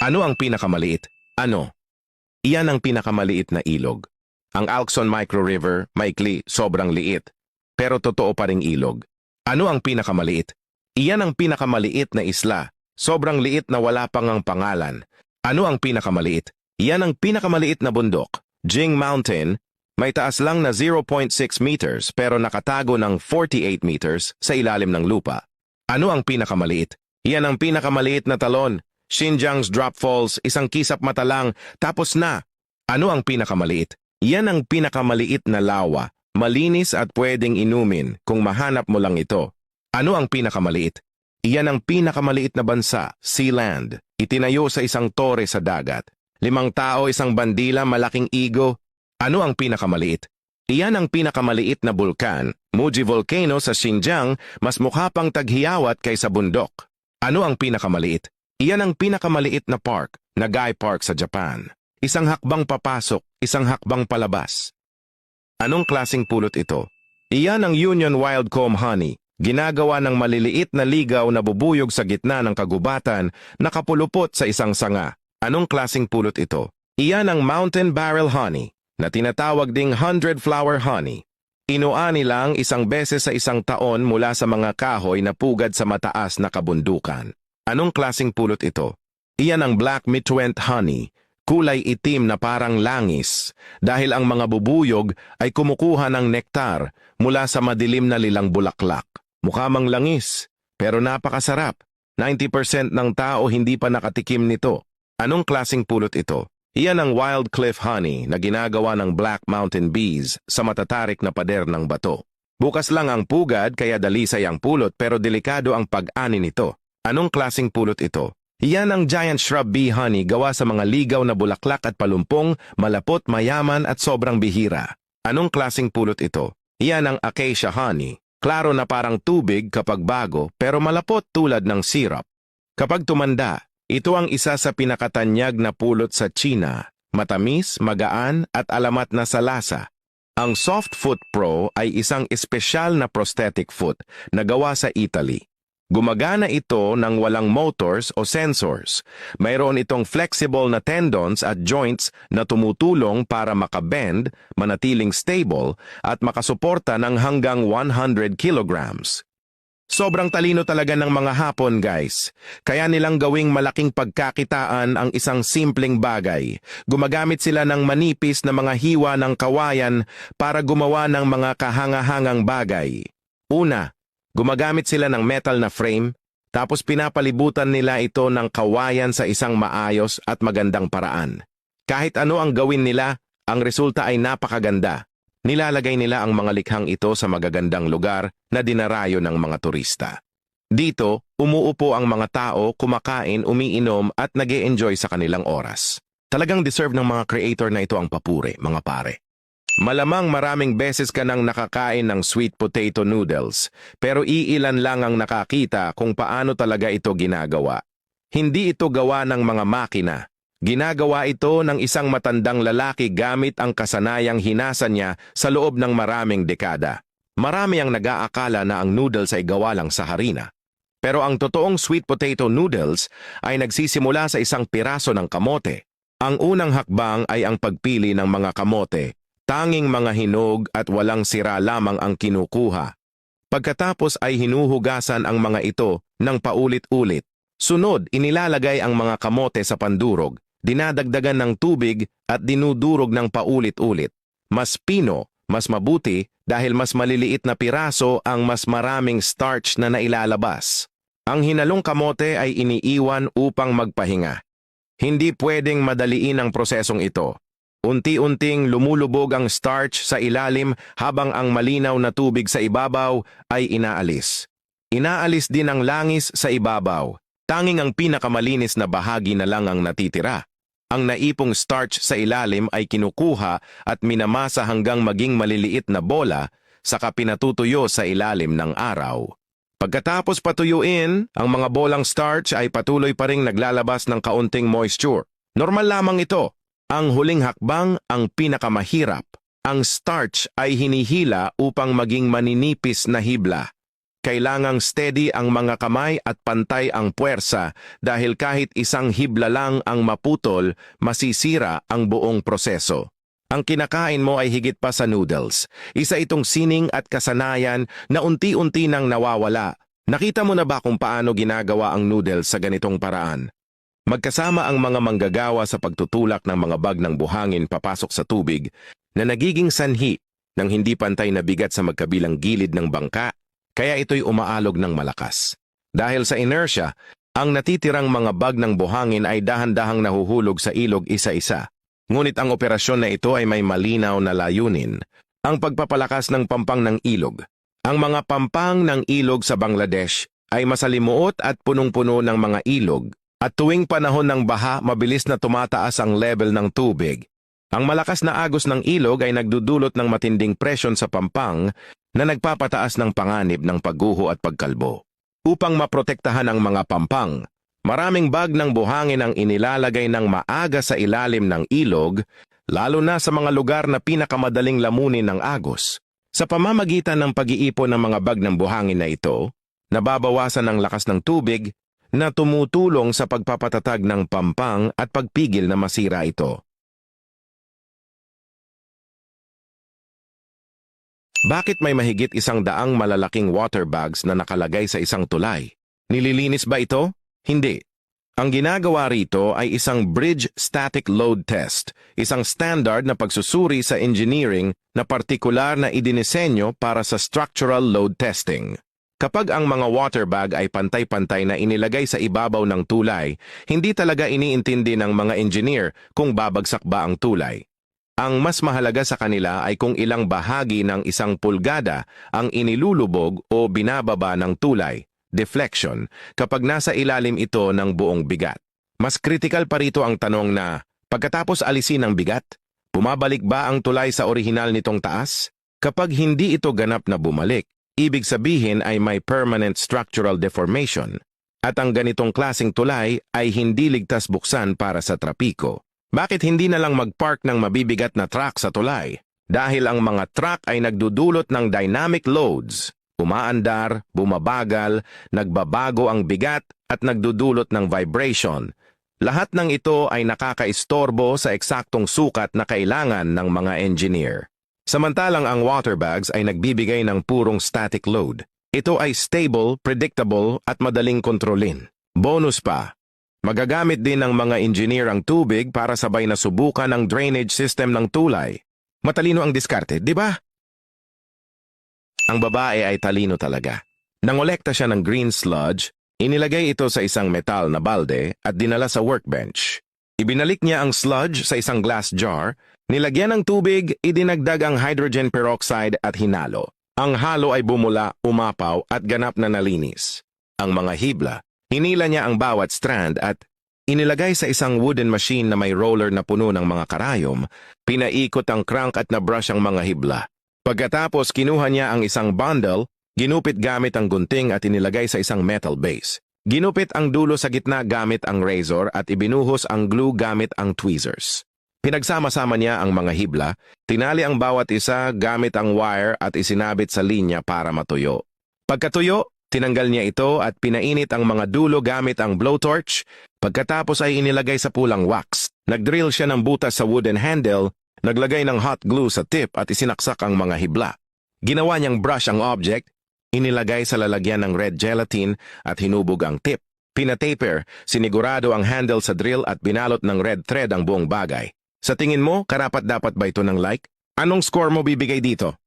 Ano ang pinakamaliit? Ano? Iyan ang pinakamaliit na ilog. Ang Alkson Micro River, maikli, sobrang liit. Pero totoo pa ring ilog. Ano ang pinakamaliit? Iyan ang pinakamaliit na isla. Sobrang liit na wala pang ang pangalan. Ano ang pinakamaliit? Iyan ang pinakamaliit na bundok. Jing Mountain, may taas lang na 0.6 meters pero nakatago ng 48 meters sa ilalim ng lupa. Ano ang pinakamaliit? Iyan ang pinakamaliit na talon. Xinjiang's Drop Falls, isang kisap mata lang, tapos na. Ano ang pinakamaliit? Iyan ang pinakamaliit na lawa. Malinis at pwedeng inumin kung mahanap mo lang ito. Ano ang pinakamaliit? Iyan ang pinakamaliit na bansa, Sealand. Itinayo sa isang tore sa dagat. 5 tao, isang bandila, malaking igo. Ano ang pinakamaliit? Iyan ang pinakamaliit na bulkan. Muji Volcano sa Xinjiang, mas mukha pang taghiyawat kaysa bundok. Ano ang pinakamaliit? Iyan ang pinakamaliit na park, Nagai Park sa Japan. Isang hakbang papasok, isang hakbang palabas. Anong klasing pulot ito? Iyan ang Union Wild Comb Honey, ginagawa ng maliliit na ligaw na bubuyog sa gitna ng kagubatan, nakapulupot sa isang sanga. Anong klasing pulot ito? Iyan ang Mountain Barrel Honey, na tinatawag ding 100 Flower Honey. Inuani lang isang beses sa isang taon mula sa mga kahoy na pugad sa mataas na kabundukan. Anong klasing pulot ito? Iyan ang Black Mitwent Honey, kulay itim na parang langis, dahil ang mga bubuyog ay kumukuha ng nektar mula sa madilim na lilang bulaklak. Mukha mang langis, pero napakasarap. 90% ng tao hindi pa nakatikim nito. Anong klasing pulot ito? Iyan ang Wild Cliff Honey na ginagawa ng Black Mountain Bees sa matatarik na pader ng bato. Bukas lang ang pugad kaya dalisay ang pulot pero delikado ang pag-ani nito. Anong klasing pulot ito? Iyan ang Giant Shrub Bee Honey gawa sa mga ligaw na bulaklak at palumpong, malapot, mayaman at sobrang bihira. Anong klasing pulot ito? Iyan ang Acacia Honey. Klaro na parang tubig kapag bago pero malapot tulad ng syrup. Kapag tumanda, ito ang isa sa pinakatanyag na pulot sa China. Matamis, magaan at alamat na sa lasa. Ang Soft Foot Pro ay isang espesyal na prosthetic foot na gawa sa Italy. Gumagana ito ng walang motors o sensors. Mayroon itong flexible na tendons at joints na tumutulong para makabend, manatiling stable, at makasuporta ng hanggang 100 kilograms. Sobrang talino talaga ng mga Hapon, guys. Kaya nilang gawing malaking pagkakitaan ang isang simpleng bagay. Gumagamit sila ng manipis na mga hiwa ng kawayan para gumawa ng mga kahangahangang bagay. Una, gumagamit sila ng metal na frame, tapos pinapalibutan nila ito ng kawayan sa isang maayos at magandang paraan. Kahit ano ang gawin nila, ang resulta ay napakaganda. Nilalagay nila ang mga likhang ito sa magagandang lugar na dinarayo ng mga turista. Dito, umuupo ang mga tao, kumakain, umiinom at nag-e-enjoy sa kanilang oras. Talagang deserve ng mga creator na ito ang papuri, mga pare. Malamang maraming beses ka nang nakakain ng sweet potato noodles, pero iilan lang ang nakakita kung paano talaga ito ginagawa. Hindi ito gawa ng mga makina. Ginagawa ito ng isang matandang lalaki gamit ang kasanayang hinasa niya sa loob ng maraming dekada. Marami ang nag-aakala na ang noodles ay gawa lang sa harina. Pero ang totoong sweet potato noodles ay nagsisimula sa isang piraso ng kamote. Ang unang hakbang ay ang pagpili ng mga kamote. Tanging mga hinog at walang sira lamang ang kinukuha. Pagkatapos ay hinuhugasan ang mga ito ng paulit-ulit. Sunod, inilalagay ang mga kamote sa pandurog. Dinadagdagan ng tubig at dinudurog ng paulit-ulit. Mas pino, mas mabuti dahil mas maliliit na piraso ang mas maraming starch na nailalabas. Ang hinalong kamote ay iniiwan upang magpahinga. Hindi pwedeng madaliin ang prosesong ito. Unti-unting lumulubog ang starch sa ilalim habang ang malinaw na tubig sa ibabaw ay inaalis. Inaalis din ang langis sa ibabaw. Tanging ang pinakamalinis na bahagi na lang ang natitira. Ang naipong starch sa ilalim ay kinukuha at minamasa hanggang maging maliliit na bola saka pinatutuyo sa ilalim ng araw. Pagkatapos patuyuin, ang mga bolang starch ay patuloy pa ring naglalabas ng kaunting moisture. Normal lamang ito. Ang huling hakbang ang pinakamahirap. Ang starch ay hinihila upang maging maninipis na hibla. Kailangang steady ang mga kamay at pantay ang puwersa dahil kahit isang hibla lang ang maputol, masisira ang buong proseso. Ang kinakain mo ay higit pa sa noodles. Isa itong sining at kasanayan na unti-unti nang nawawala. Nakita mo na ba kung paano ginagawa ang noodles sa ganitong paraan? Magkasama ang mga manggagawa sa pagtutulak ng mga bag ng buhangin papasok sa tubig na nagiging sanhi ng hindi pantay na bigat sa magkabilang gilid ng bangka, kaya ito'y umaalog ng malakas. Dahil sa inertia, ang natitirang mga bag ng buhangin ay dahan-dahang nahuhulog sa ilog isa-isa. Ngunit ang operasyon na ito ay may malinaw na layunin, ang pagpapalakas ng pampang ng ilog. Ang mga pampang ng ilog sa Bangladesh ay masalimuot at punong-puno ng mga ilog, at tuwing panahon ng baha, mabilis na tumataas ang level ng tubig. Ang malakas na agos ng ilog ay nagdudulot ng matinding presyon sa pampang na nagpapataas ng panganib ng pagguho at pagkalbo. Upang maprotektahan ang mga pampang, maraming bag ng buhangin ang inilalagay ng maaga sa ilalim ng ilog, lalo na sa mga lugar na pinakamadaling lamunin ng agos. Sa pamamagitan ng pag-iipon ng mga bag ng buhangin na ito, nababawasan ang lakas ng tubig na tumutulong sa pagpapatatag ng pampang at pagpigil na masira ito. Bakit may mahigit 100 malalaking water bags na nakalagay sa isang tulay? Nililinis ba ito? Hindi. Ang ginagawa rito ay isang bridge static load test, isang standard na pagsusuri sa engineering na partikular na idinisenyo para sa structural load testing. Kapag ang mga water bag ay pantay-pantay na inilagay sa ibabaw ng tulay, hindi talaga iniintindi ng mga engineer kung babagsak ba ang tulay. Ang mas mahalaga sa kanila ay kung ilang bahagi ng 1 pulgada ang inilulubog o binababa ng tulay, deflection, kapag nasa ilalim ito ng buong bigat. Mas kritikal pa rito ang tanong na, pagkatapos alisin ang bigat, bumabalik ba ang tulay sa orihinal nitong taas? Kapag hindi ito ganap na bumalik, ibig sabihin ay may permanent structural deformation, at ang ganitong klaseng tulay ay hindi ligtas buksan para sa trapiko. Bakit hindi na lang mag-park ng mabibigat na truck sa tulay? Dahil ang mga truck ay nagdudulot ng dynamic loads, umaandar, bumabagal, nagbabago ang bigat at nagdudulot ng vibration. Lahat ng ito ay nakakaistorbo sa eksaktong sukat na kailangan ng mga engineer. Samantalang ang water bags ay nagbibigay ng purong static load. Ito ay stable, predictable at madaling kontrolin. Bonus pa, magagamit din ng mga engineer ang tubig para sabay na subukan ang drainage system ng tulay. Matalino ang diskarte, di ba? Ang babae ay talino talaga. Nangolekta siya ng green sludge, inilagay ito sa isang metal na balde at dinala sa workbench. Ibinalik niya ang sludge sa isang glass jar, nilagyan ng tubig, idinagdag ang hydrogen peroxide at hinalo. Ang halo ay bumula, umapaw at ganap na nalinis. Ang mga hibla, hinila niya ang bawat strand at inilagay sa isang wooden machine na may roller na puno ng mga karayom, pinaikot ang crank at na-brush ang mga hibla. Pagkatapos kinuha niya ang isang bundle, ginupit gamit ang gunting at inilagay sa isang metal base. Ginupit ang dulo sa gitna gamit ang razor at ibinuhos ang glue gamit ang tweezers. Pinagsama-sama niya ang mga hibla, tinali ang bawat isa gamit ang wire at isinabit sa linya para matuyo. Pagkatuyo, tinanggal niya ito at pinainit ang mga dulo gamit ang blowtorch. Pagkatapos ay inilagay sa pulang wax. Nagdrill siya ng butas sa wooden handle, naglagay ng hot glue sa tip at isinaksak ang mga hibla. Ginawa niyang brush ang object, inilagay sa lalagyan ng red gelatin at hinubog ang tip. Pinataper, sinigurado ang handle sa drill at binalot ng red thread ang buong bagay. Sa tingin mo, karapat-dapat ba ito ng like? Anong score mo bibigay dito?